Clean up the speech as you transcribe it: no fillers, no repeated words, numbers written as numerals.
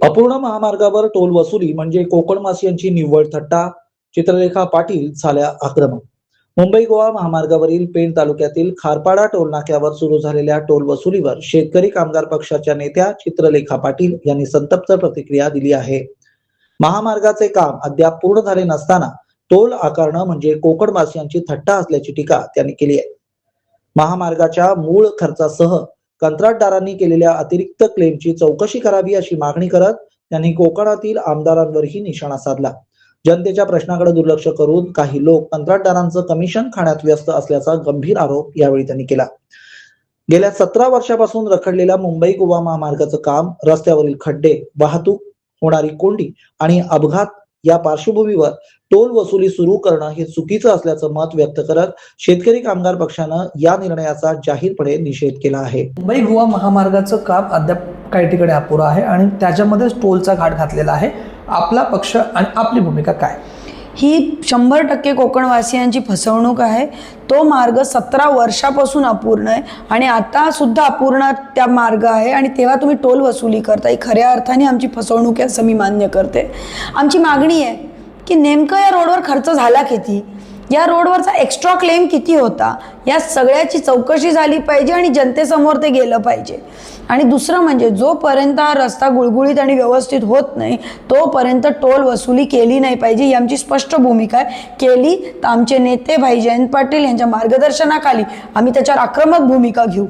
अपूर्ण महामार्गावर टोल वसुली म्हणजे कोकणवासियांची निव्वळ थट्टा. चित्रलेखा पाटील झाल्या आक्रमक. मुंबई गोवा महामार्गावरील पेण तालुक्यातील खारपाडा टोल नाक्यावर सुरू झालेल्या टोल वसुलीवर शेतकरी कामगार पक्षाच्या नेत्या चित्रलेखा पाटील यांनी संतप्त प्रतिक्रिया दिली आहे. महामार्गाचे काम अद्याप पूर्ण झाले नसताना टोल आकारणं म्हणजे कोकणवासियांची थट्टा असल्याची टीका त्यांनी केली आहे. महामार्गाच्या मूळ खर्चासह कंत्राटदारांनी केलेल्या अतिरिक्त क्लेमची चौकशी करावी अशी मागणी करत त्यांनी कोकणातील आमदारांवरही निशाणा साधला. जनतेच्या प्रश्नाकडे दुर्लक्ष करून काही लोक कंत्राटदारांचं कमिशन खाण्यात व्यस्त असल्याचा गंभीर आरोप यावेळी त्यांनी केला. गेल्या 17 वर्षापासून रखडलेल्या मुंबई गोवा महामार्गाचं काम, रस्त्यावरील खड्डे, वाहतूक होणारी कोंडी आणि अपघात या पार्श्वभूमीवर टोल वसुली सुरू करणं हे चुकीचं असल्याचं मत व्यक्त करत शेतकरी कामगार पक्षानं या निर्णयाचा जाहीरपणे निषेध केला आहे. मुंबई गोवा महामार्गाचं काम अद्याप काही ठिकाणी अपुरं आहे आणि त्याच्यामध्येच टोलचा घाट घातलेला आहे. आपला पक्ष आणि आपली भूमिका काय? ही 100% कोकणवासियांची फसवणूक आहे. तो मार्ग 17 वर्षापासून अपूर्ण आहे आणि आता सुद्धा अपूर्ण त्या मार्ग आहे आणि तेव्हा तुम्ही टोल वसुली करताय. खऱ्या अर्थाने आमची फसवणूक आहे असं मी मान्य करते. आमची मागणी आहे की नेमकं या रोडवर खर्च झाला किती, या रोडवरचा एक्स्ट्रा क्लेम किती होता, या सगळ्याची चौकशी झाली पाहिजे आणि जनतेसमोर ते गेलं पाहिजे. आणि दुसरं म्हणजे जोपर्यंत हा रस्ता गुळगुळीत आणि व्यवस्थित होत नाही तोपर्यंत टोल वसुली केली नाही पाहिजे ही आमची स्पष्ट भूमिका आहे. केली तर आमचे नेते भाई जयंत पाटील यांच्या मार्गदर्शनाखाली आम्ही त्याच्यावर आक्रमक भूमिका घेऊ.